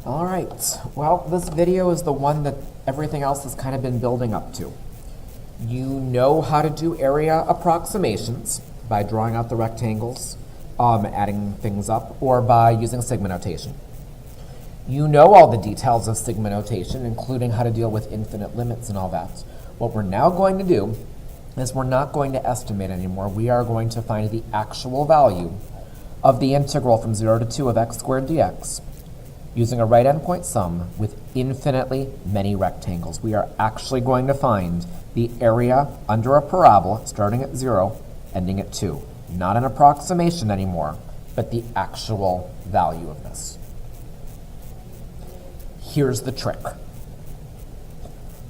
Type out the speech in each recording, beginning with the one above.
All right, well, this video is the one that everything else has kind of been building up to. You know how to do area approximations by drawing out the rectangles, adding things up, or by using sigma notation. You know all the details of sigma notation, including how to deal with infinite limits and all that. What we're now going to do is we're not going to estimate anymore. We are going to find the actual value of the integral from 0 to 2 of x squared dx using a right endpoint sum with infinitely many rectangles. We are actually going to find the area under a parabola starting at 0, ending at 2. Not an approximation anymore, but the actual value of this. Here's the trick.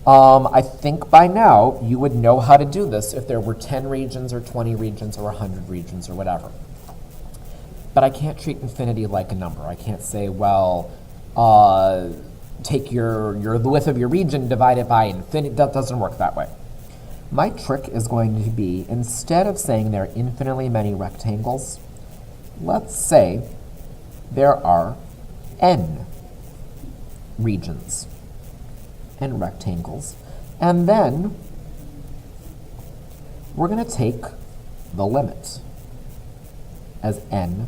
I think by now you would know how to do this if there were 10 regions or 20 regions or 100 regions or whatever. But I can't treat infinity like a number. I can't say, well, take the width of your region, divide it by infinity. That doesn't work that way. My trick is going to be, instead of saying there are infinitely many rectangles, let's say there are n regions and rectangles. And then we're going to take the limit as n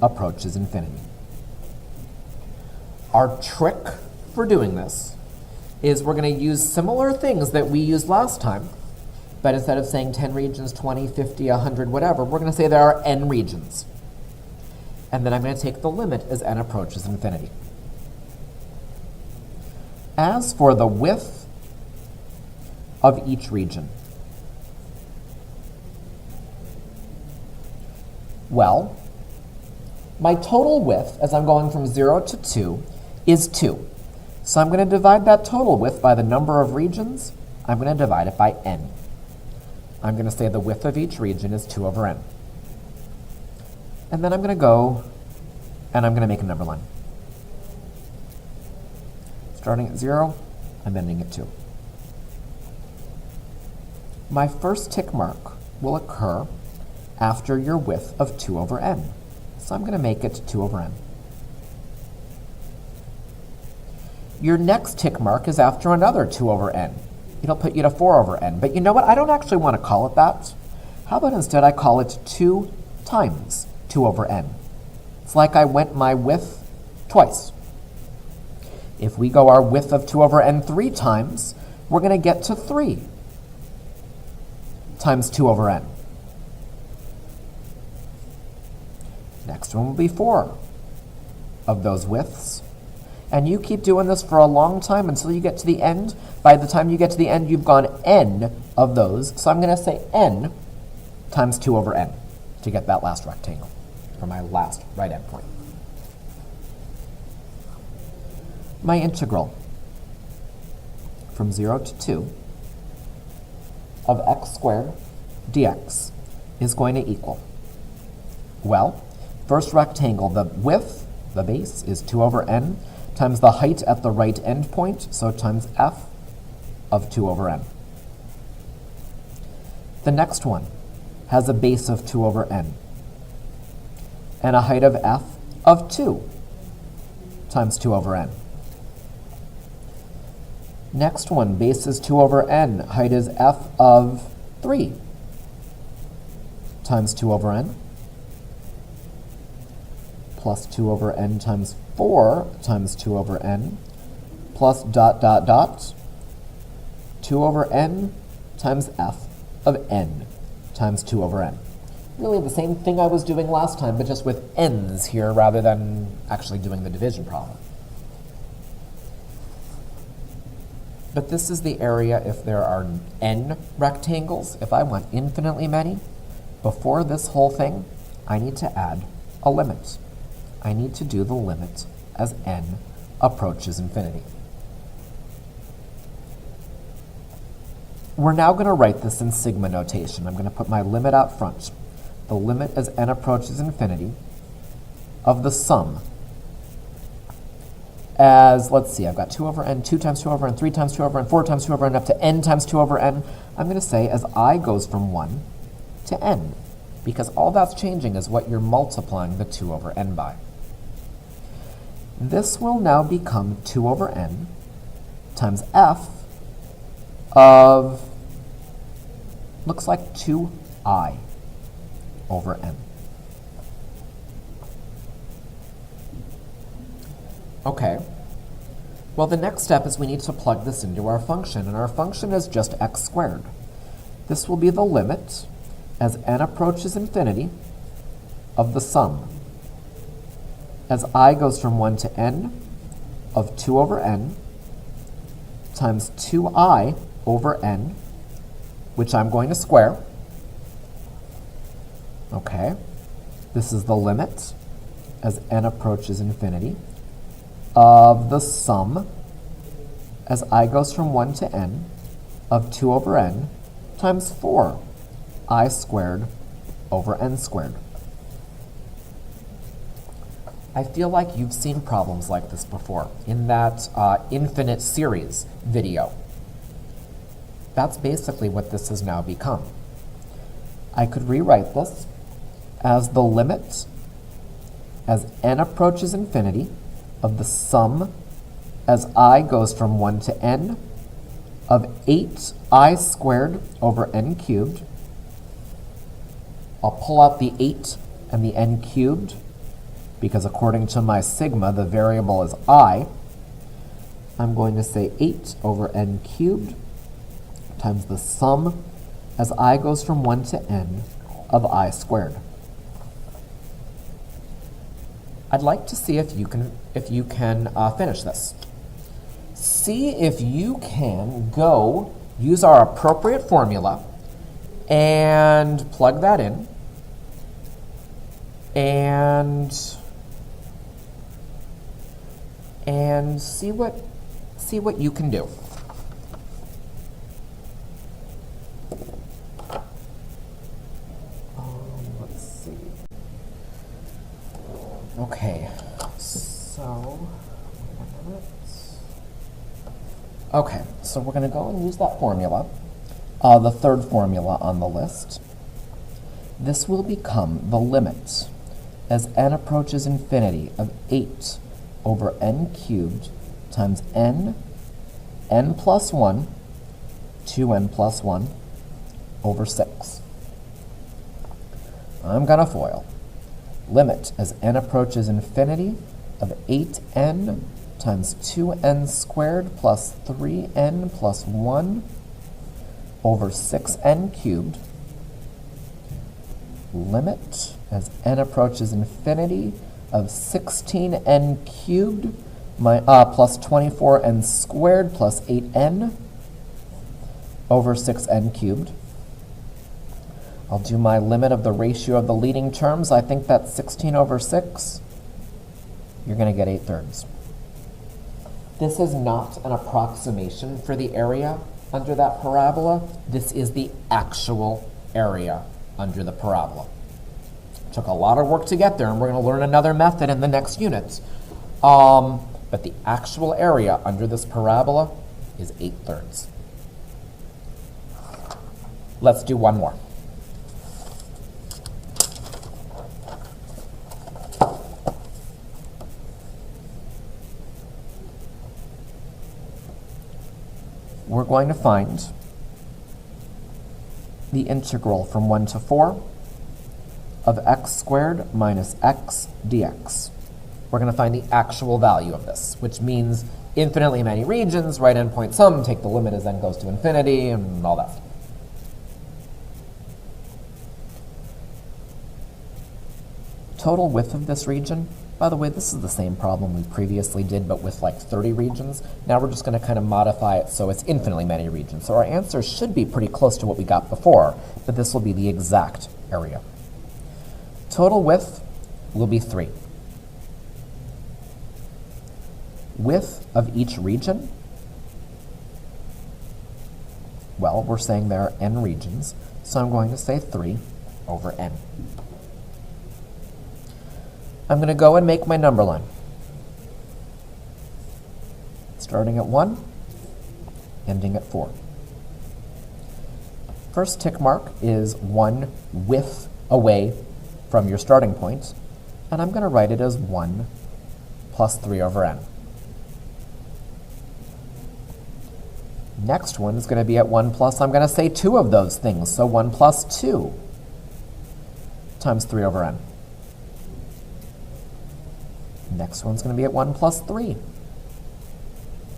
approaches infinity. Our trick for doing this is we're going to use similar things that we used last time, but instead of saying 10 regions, 20, 50, 100, whatever, we're going to say there are n regions. And then I'm going to take the limit as n approaches infinity. As for the width of each region, well, my total width, as I'm going from 0 to 2, is 2. So I'm going to divide that total width by the number of regions. I'm going to divide it by n. I'm going to say the width of each region is 2 over n. And then I'm going to go and I'm going to make a number line. Starting at 0, I'm ending at 2. My first tick mark will occur after your width of 2 over n. So I'm going to make it 2 over n. Your next tick mark is after another 2 over n. It'll put you to 4 over n. But you know what? I don't actually want to call it that. How about instead I call it 2 times 2 over n? It's like I went my width twice. If we go our width of 2 over n 3 times, we're going to get to 3 times 2 over n. Next one will be 4 of those widths. And you keep doing this for a long time until you get to the end. By the time you get to the end, you've gone n of those. So I'm going to say n times 2 over n to get that last rectangle for my last right endpoint. My integral from 0 to 2 of x squared dx is going to equal, well, first rectangle, the width, the base, is 2 over n times the height at the right endpoint, so times f of 2 over n. The next one has a base of 2 over n and a height of f of 2 times 2 over n. Next one, base is 2 over n, height is f of 3 times 2 over n, plus 2 over n times 4 times 2 over n, plus dot, dot, dot, 2 over n times f of n times 2 over n. Really the same thing I was doing last time, but just with n's here rather than actually doing the division problem. But this is the area if there are n rectangles. If I want infinitely many, before this whole thing, I need to add a limit. I need to do the limit as n approaches infinity. We're now going to write this in sigma notation. I'm going to put my limit out front. The limit as n approaches infinity of the sum as, let's see, I've got 2 over n, 2 times 2 over n, 3 times 2 over n, 4 times 2 over n, up to n times 2 over n. I'm going to say as I goes from 1 to n, because all that's changing is what you're multiplying the 2 over n by. This will now become 2 over n times f of, looks like 2I over n. Okay. Well, the next step is we need to plug this into our function, and our function is just x squared. This will be the limit as n approaches infinity of the sum as I goes from 1 to n of 2 over n times 2I over n, which I'm going to square. Okay. This is the limit as n approaches infinity of the sum as I goes from 1 to n of 2 over n times 4I squared over n squared. I feel like you've seen problems like this before in that infinite series video. That's basically what this has now become. I could rewrite this as the limit as n approaches infinity of the sum as I goes from 1 to n of 8I squared over n cubed. I'll pull out the 8 and the n cubed because according to my sigma, the variable is I. I'm going to say 8 over n cubed times the sum as I goes from 1 to n of I squared. I'd like to see if you can finish this. See if you can go use our appropriate formula and plug that in and see what you can do. Let's see. Okay, so we're going to go and use that formula, the third formula on the list. This will become the limit as n approaches infinity of 8 over n cubed times n plus 1, 2n plus 1 over 6. I'm going to FOIL. Limit as n approaches infinity of 8n times 2n squared plus 3n plus 1 over 6n cubed. Limit as n approaches infinity of 16n cubed plus 24n squared plus 8n over 6n cubed. I'll do my limit of the ratio of the leading terms. I think that's 16 over 6. You're going to get 8/3. This is not an approximation for the area under that parabola. This is the actual area under the parabola. It took a lot of work to get there, and we're going to learn another method in the next unit. But the actual area under this parabola is 8/3. Let's do one more. We're going to find the integral from 1 to 4 of x squared minus x dx. We're going to find the actual value of this, which means infinitely many regions, right endpoint sum, take the limit as n goes to infinity, and all that stuff. Total width of this region, by the way, this is the same problem we previously did, but with like 30 regions. Now we're just going to kind of modify it so it's infinitely many regions. So our answer should be pretty close to what we got before, but this will be the exact area. Total width will be 3. Width of each region, well, we're saying there are n regions, so I'm going to say 3 over n. I'm going to go and make my number line. Starting at 1, ending at 4. First tick mark is 1 width away from your starting point, and I'm going to write it as 1 plus 3 over n. Next one is going to be at 1 plus, I'm going to say 2 of those things, so 1 plus 2 times 3 over n. Next one's going to be at 1 plus 3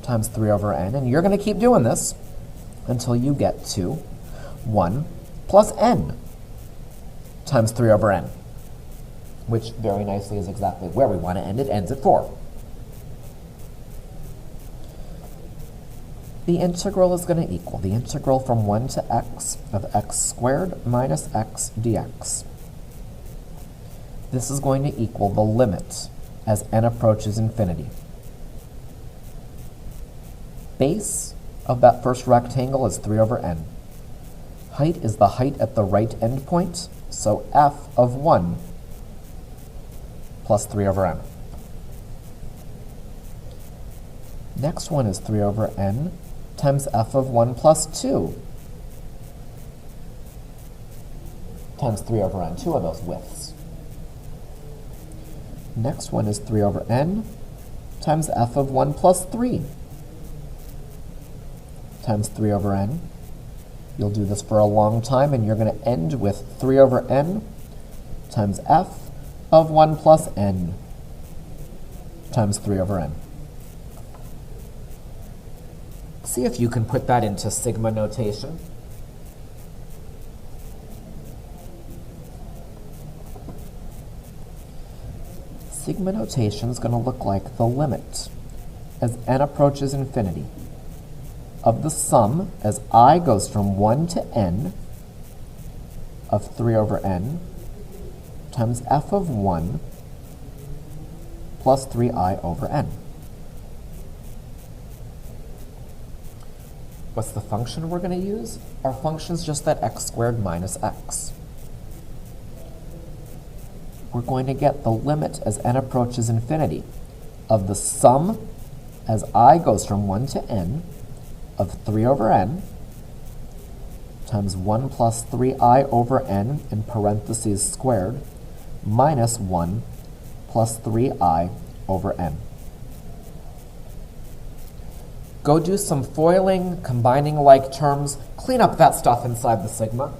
times 3 over n, and you're going to keep doing this until you get to 1 plus n times 3 over n, which very nicely is exactly where we want to end. It ends at 4. The integral is going to equal the integral from 1 to x of x squared minus x dx. This is going to equal the limit as n approaches infinity. Base of that first rectangle is 3 over n. Height is the height at the right endpoint, so f of 1 plus 3 over n. Next one is 3 over n times f of 1 plus 2 times 3 over n, 2 of those widths. Next one is 3 over n times f of 1 plus 3 times 3 over n. You'll do this for a long time, and you're going to end with 3 over n times f of 1 plus n times 3 over n. See if you can put that into sigma notation. Sigma notation is going to look like the limit as n approaches infinity of the sum as I goes from 1 to n of 3 over n times f of 1 plus 3i over n. What's the function we're going to use? Our function is just that x squared minus x. We're going to get the limit as n approaches infinity of the sum as I goes from 1 to n of 3 over n times 1 plus 3i over n in parentheses squared minus 1 plus 3i over n. Go do some foiling, combining like terms, clean up that stuff inside the sigma.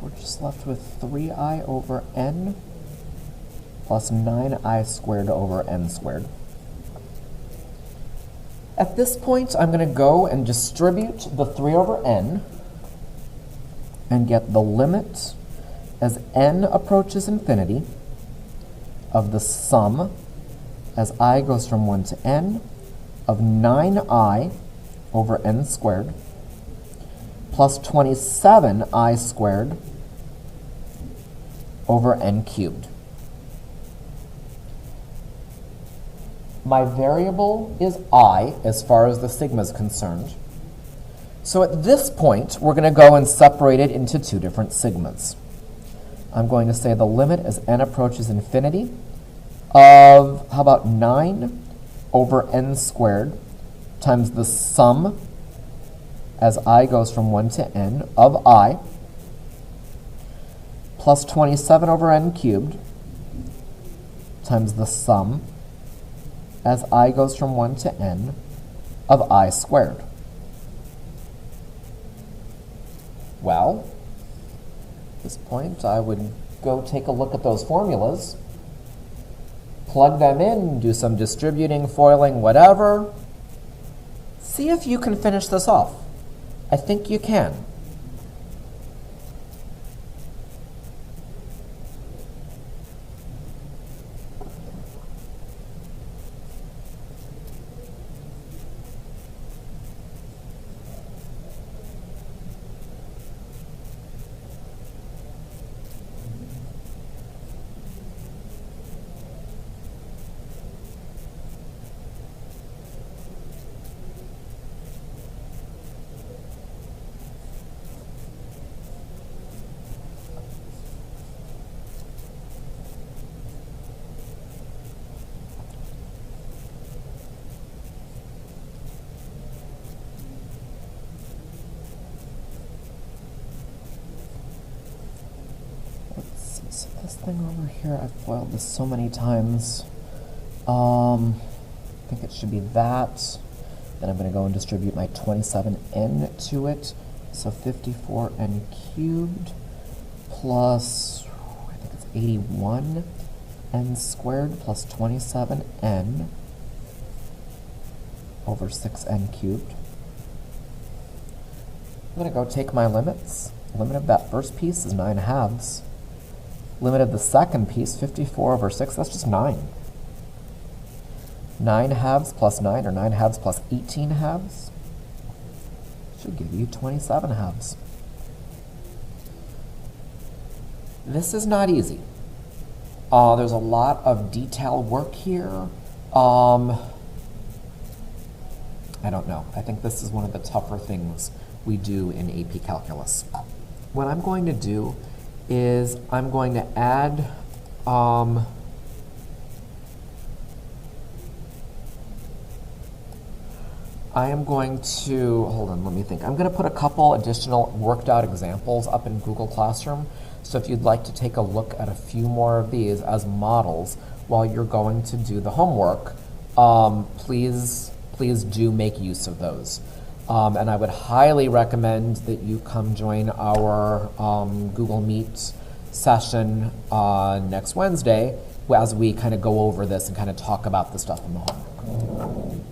We're just left with 3i over n plus 9i squared over n squared. At this point, I'm going to go and distribute the 3 over n and get the limit as n approaches infinity of the sum as I goes from 1 to n of 9i over n squared plus 27i squared over n cubed. My variable is I as far as the sigma is concerned. So at this point, we're going to go and separate it into 2 different sigmas. I'm going to say the limit as n approaches infinity of, how about 9 over n squared times the sum as I goes from 1 to n of I plus 27 over n cubed times the sum as I goes from 1 to n of I squared. Well, at this point, I would go take a look at those formulas, plug them in, do some distributing, foiling, whatever. See if you can finish this off. I think you can. So this thing over here, I've foiled this so many times. I think it should be that. Then I'm going to go and distribute my 27n to it. So 54n cubed plus, I think it's 81n squared plus 27n over 6n cubed. I'm going to go take my limits. Limit of that first piece is 9 halves. Limit of the second piece, 54 over 6, that's just 9. 9 halves plus 9, or 9 halves plus 18 halves, should give you 27 halves. This is not easy. There's a lot of detail work here. I don't know. I think this is one of the tougher things we do in AP Calculus. What I'm going to do is I'm going to add I am going to, hold on, let me think. I'm going to put a couple additional worked out examples up in Google Classroom. So if you'd like to take a look at a few more of these as models while you're going to do the homework, please do make use of those. And I would highly recommend that you come join our Google Meet session next Wednesday as we kind of go over this and kind of talk about the stuff in the homework.